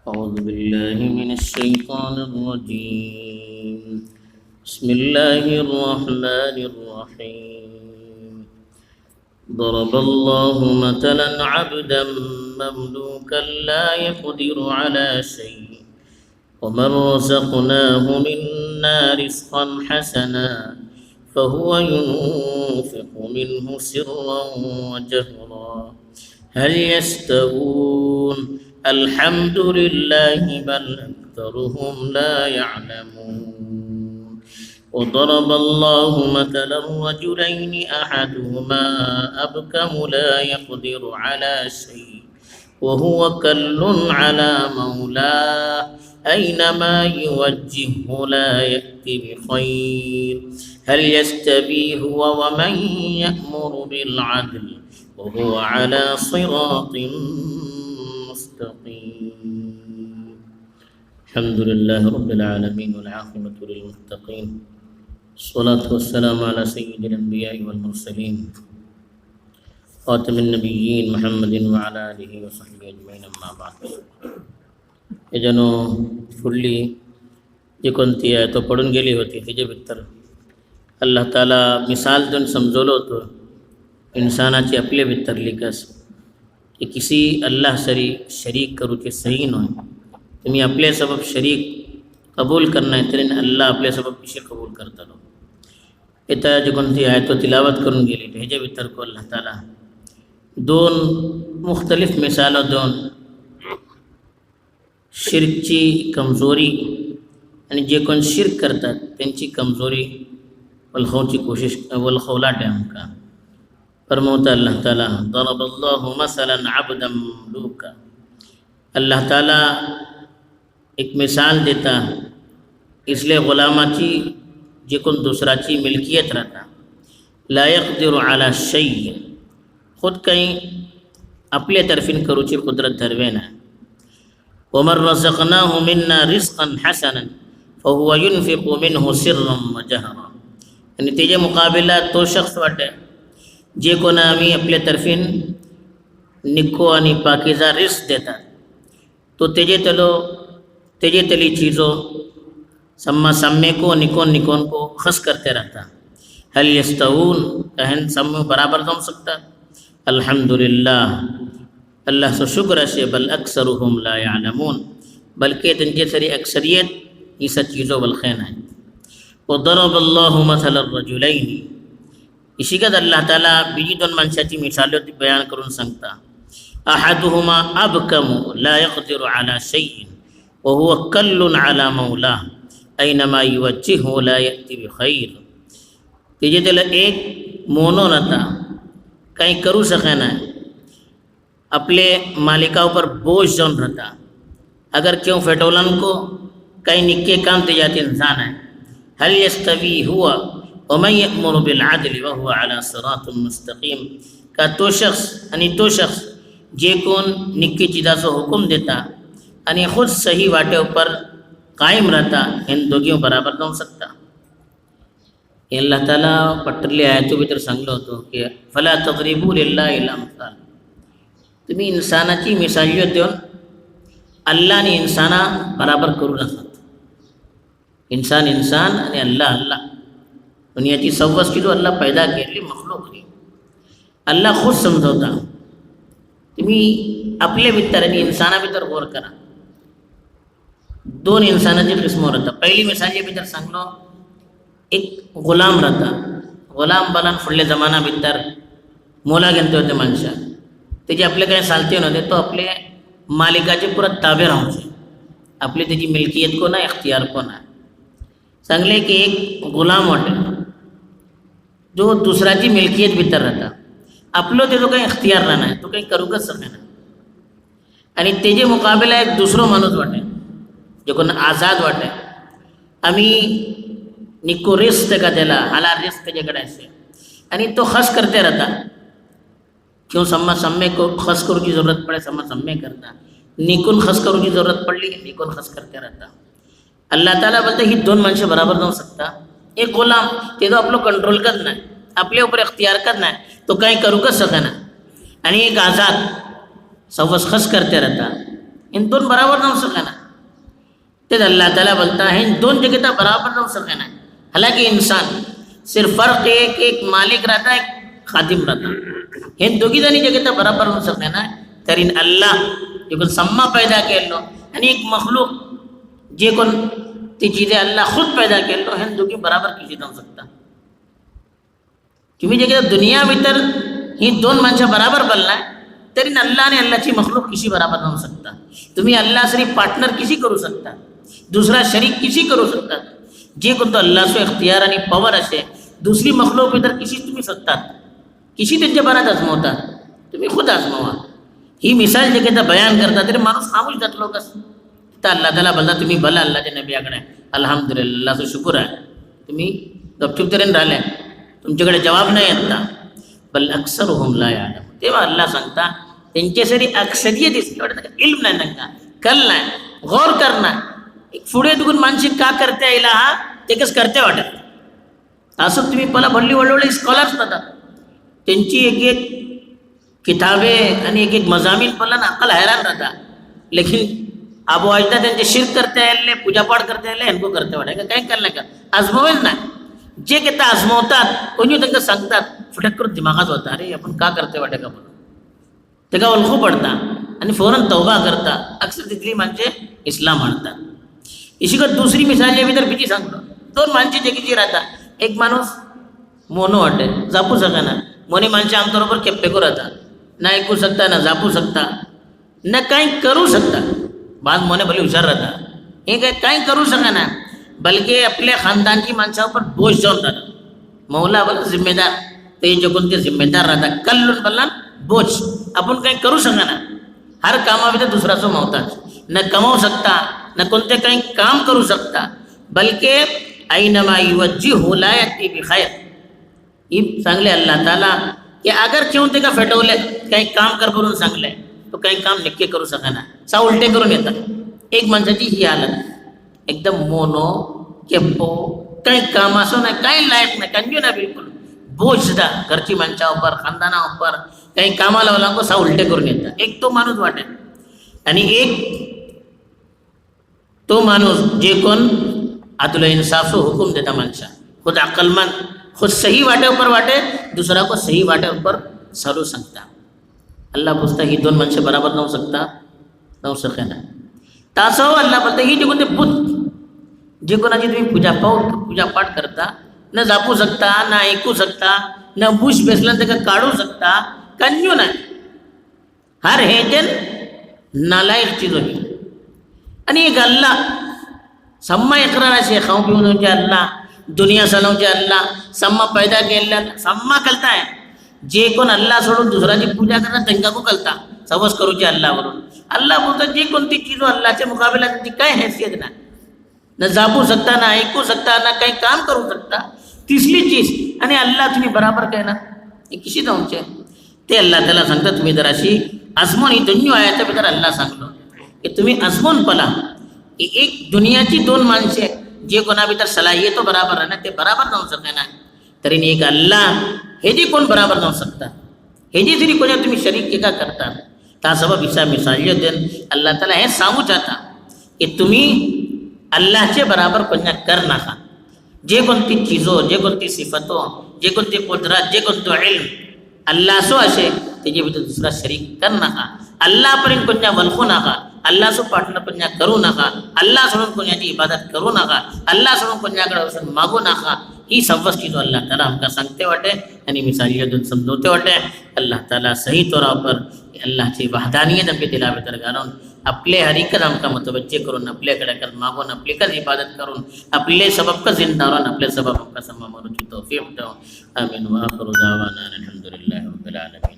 أعوذ بالله من الشيطان الرجيم. بسم الله الرحمن الرحيم. ضرب الله مثلا عبدا مملوكا لا يقدر على شيء ومن رزقناه منا رزقا حسنا فهو ينفق منه سرا وجهرا هل يستوون الحمد لله بل أكثرهم لا يعلمون. وضرب الله مثلا رجلين أحدهما أبكم لا يقدر على شيء وهو كل على مولاه أينما يوجهه لا يأتي بخير هل يستوي هو ومن يأمر بالعدل وهو على صراط مستقيم. الحمد لله رب العالمين والعاقبة للمتقين الصلاة والسلام على سيد الأنبياء والمرسلين خاتم النبيين محمد وعلى آله وصحبه أجمعين أما بعد. जणू फुडली जी कोणती आहे तो पडून गेली होती तिचे भितर अल्लाह ताला मिसाल देऊन समजवलं होतं इन्सानाची आपले भितरली कस की किसी अल्लाह सरी शरीक करूचे सही नाही. तुम्ही आपले सबब शरीक कबूल करना है तरी अल्लाह आपले सबब कसे कबूल करतालो. इथं जी कोणती आहे तो तिलावत करून गेली ह्याच्या भितर को अल्लाह ताला दोन मुख्तलिफ मिसालं देऊन शिरकची कमजोरी आणि जे कोण शिरक करतात त्यांची कमजोरी वलखवची कोशिश वलखवलाटे आमका फरमवता अल्लाह ताला दरबल्लाहु मसलन अब्दन ममलूका. अल्लाह ताला एक मिसाल देता इसलिए गुलामाची जे कोण दुसराची मिल्कियत राहता ला यक़दिरु अला शै खुद काही आपल्या तर्फीन करूची कुदरत धरवे ना. ومن رزقناه منا رزقا حسنا فهو ينفق منه سرا وجهرا. आणि त्याच्या मुकाबला तो शख्स वाटे जे कोणा आम्ही आपल्या तर्फीन निको आणि पाकीजा रिस्क देतात तो तेजे तली चीज़ों सम्मा सम्मे को निकोन निकोन को खस करते रहता. हल यस्तऊन कहन सम्मे बराबर जम सकता. अल्हम्दुलिल्लाह अल्लाह से शुक्र है बल अक्सरुहुम ला यालमून बल्कि तंजे सरी अक्सरियत ये सब चीज़ों बलखैन है. वदरबल्लाहु मसलन रजुलैन इसी का अल्लाह ताला बीजी दोन माणसाची मिसाल बयान करून सांगता अहदुहुमा अबकमु ला यक़दिरु अला शैइन व हुवा कल्लुन अला मौला ऐनमा युवज्जिहु ला यअति बिखैर. तेजे त्याला एक मोनो नता काही करू सके ना अपने मालिका पर बोझ जौन रहता अगर क्यों फेटोलन को कई निक्के काम दे जाते इंसान है. हल यस्तवी हुआ वमन यअमुरु बिल अदल व हुवा अला सिरातिन मुस्तकीम का तो शख्स जे कोण निक्की चीज़ाचा हुक्म देता आणि खुद सही वाटे ऊपर कायम रहता इन दोघीं बराबर जाऊ सकता. अल्लाह ताला पटरली आयतो भितर सांगलो होतो की फला तद्रिबू लिल्लाहिल अमसाल. तुम्ही इन्सानाची मिसालियत देऊन अल्लाह आणि इंसाना बराबर करू नसतात. इंसान आणि अल्लाह दुनियाची सव्वस की जो अल्लाह पैदा केली मखलूक नी अल्लाह खुद समजवता. तुम्ही आपल्या भितर आणि इंसाना भितर गौर करा. दोन इंसानाची किस्म राहता. पहिली मिसाली भितर सांगलो एक गुलाम राहता. गुलाम बालान फुडल्या जमाना भितर मोला घेतले होते माणसा त्याची आपले काही चालते नव्हते तो आपले मालिकाचे पुरा ताबे राहूचे आपली त्याची मिल्कियत को ना इख्तियार को ना सांगले की एक गुलाम वाटे जो दुसऱ्याची मिल्कियत भितर राहता आपलो ते जो काही इख्तियार राहणार तो काही करूकच सकेना. आणि तेजे मुकाबला एक दुसरो माणूस वाटे जो कोण आझाद वाटे आम्ही निको रिस्क तेका दिला हाला रिस्क तेजेकडे असे आणि तो खस करते राहता. क्यों सम्मे को खस करू की ज़रूरत पड़े सम्मे करता निकुन खस करू की ज़रूरत पडली निकुन खस करते रहता. अल्लाह ताला बोलते ही दोन माणसं बराबर जाऊ सकता. एक गुलाम ते तो आपलं कंट्रोल करत नाही आपल्या ऊपर इख्तियार करत नाही तो काही करूकच सकेना आणि एक आझाद सवस खस करते रहता ان دون برابر نہ ہو سکے نا. تو اللہ تعالیٰ بولتا ہے ان دون جگہ تا برابر نہ ہو سکے نا. حالانکہ انسان صرف فرق ایک مالک رہتا ہے ایک خادم رہتا ہے. ان دوگی دنی جگہ تا برابر ہو سکے نا. ترین اللہ جو کن سما پیدا کر لو یعنی ایک مخلوق جے کن تی چیزیں اللہ خود پیدا کر لو ہن دوگی برابر کسی نہ ہو سکتا. تمہیں جگہ دنیا بھیتر ہی دون منشا برابر بلنا ہے ترین اللہ نے اللہ چی مخلوق کسی برابر نہ ہو سکتا. تمہیں اللہ صرف پارٹنر کسی کرو سکتا دوسرا شریک کسی کرو سکتا. جے کن تو اللہ سے اختیار یعنی پاور اسے دوسری مخلوق بھیتر کسی تمہیں سکتا کسی تجھے برات آزموتا تمہیں خود آزموا. ہی مثال جگہ تا بیان کرتا تیرے مانوس خاموش دت لوگ تا اللہ تعالیٰ بلدا تمہیں بلا اللہ کے نبی آگڑے الحمدللہ اللہ سے شکر ہے تمہیں گپ چپ ترین ڈالے तुमच्याकडे जवाब नाही येता बल अक्सरुहुम ला यालम. तेव्हा अल्लाह सांगता त्यांचे सरी अक्सरियत इल्म नाही त्यांना कल नाही गौर करणार एक पुढे दुगून मानसिक का करते आईला हा ते कस करते वाटत. असं तुम्ही पहिला भल्ली वळवळे स्कॉलर्स होतात त्यांची एक एक किताबे आणि एक एक मजामीन पहिला ना अक्कल हैरान रहता. लेकिन आबो अजदा त्यांचे शिरक करते आले पूजापाठ करते आले इनको करते वाटे काही करणार का आजमावेच नाही. जे किती आजमावतात कोणी त्यांना सांगतात फटक करून दिमागात होता अरे आपण का करते वाटे का म्हणून ते का ओळखू पडता आणि फौरन तौबा करता. अक्सर तिथली माणसे इस्लाम म्हणतात. इसी को दुसरी मिसाल ये भीतर बीजी सांगतो दोन माणसे जगीची राहता. एक माणूस मोनो वाटे जापू सका ना मोनी माणसे आमच्याबरोबर केप्पेको राहता ना ऐकू शकता ना जापू शकता ना काही करू शकता. बाद मोने भले हुशार राहता हे काही करू सका ना बल्कि अपने ख़ानदान की मानसा पर बोझ जाऊन रहा. मौला बोला जिम्मेदार तो ये जो कोणते जिम्मेदार रहता कल बल्ला बोझ आपण काही करू शकता ना. हर कामामध्ये दुसराचा मोहताज न कमावू शकता न कोणते काही काम करू शकता बल्कि ऐनमा युवज्जिहु ला याती बिखैर. ही सांगले अल्लाह ताला कि अगर क्यों ते का फेटवले काही काम कर करून सांगले तो काही काम नक्की करू शकना सा उलटे करून येतात. एक माणसाची ही हालत एकदम मोनो केप्पो काही काम असो ना काही लायक नाही कंजू ना बिलकुल बोझदा घरची माणसावर खानदानावर काही कामाला लागो सा उलटे करून येतात. एक तो माणूस वाटे आणि एक तो माणूस जे कोण आतुला इंसाफ हुकुम देता माणसा खुद अक्लमंद खुद सही वाटे ऊपर वाटे दूसरा को सही वाटे ऊपर सरू सकता. अल्लाह पूछता ही दोन माणसे बराबर नऊ सकता नऊ सके ना. तासो अल्लाह बोलता ही जे कोणते बुत जे कोणाची तुम्ही पूजापाठ करता न जापू शकता ना ऐकू शकता न बुश बेसला त्याला काढू शकता कंजू नाही. हर हे जन नालायक चीज होती आणि एक अल्लाह सम्मा इकरार असे खाऊ पिऊन अल्लाह दुनिया सलवचे अल्लाह सम्मा पैदा केलेला सम्मा कलता आहे. जे कोण अल्लाह सोडून दुसऱ्याची पूजा करतात त्यांना को कलता सवस करूचे अल्लाहवरून. अल्लाह बोलतात जी कोणती चीज अल्लाहच्या मुकाबला त्यांची काय हैसियत नाही न जापू शकता ना ऐकू शकता ना काही काम करू शकता. तिसरी चीज आणि अल्लाह तुम्ही बराबर काय ना हे किशी जाऊनचे ते अल्लाह त्याला सांगता तुम्ही जर अशी आजमून ही दुनिया आहे तर तर अल्लाह सांगलो की तुम्ही आजमून पला की एक दुनियाची दोन माणसे जे कोणा भीतर सलाहियत तो बराबर आहे ना ते बराबर जाऊ शकते ना तरी एक अल्लाह हे जी कोण बराबर जाऊ शकता हे जी जरी कोणा तुम्ही शरीक का करता ता सबब इसा मिसाल देन अल्लाह ताला हे सांगू चाहता की तुम्ही अल्लाहचे बराबर कोणा कर नका. जे कोणती चीजो जे कोणती सिफतो जे कोणती कुदरत जे कोणतो इल्म अल्लाह सो असे त्याचे भीतर दुसरा शरीक कर नका. अल्लाह पर्यंत कोणा वलखू नका. अल्लाह सो पार्टनर कोणा करू नका. अल्लाह सोडून कोणाची इबादत करू नका. अल्लाह सोडून कोणाकडे वचून मागू नका. ही सर्वच चीजो अल्लाह ताला हमका सांगते वाटे आणि मिसालिया देऊन समजवते वाटे. अल्लाह ताला सही तौरा पर अल्लाहची वहदानियत हमके दिला भीतर घालून आपले हरीकत हमका मुतवज्जे करून आपल्याकडे कर मागून आपलीकच इबादत करून आपले सबब का जिंदा राहून आपले सबब हमका सम्मा मरूची तौफीक दो. आमीन व आखिरु दावाना अल्हम्दुलिल्लाहि रब्बिल आलमीन.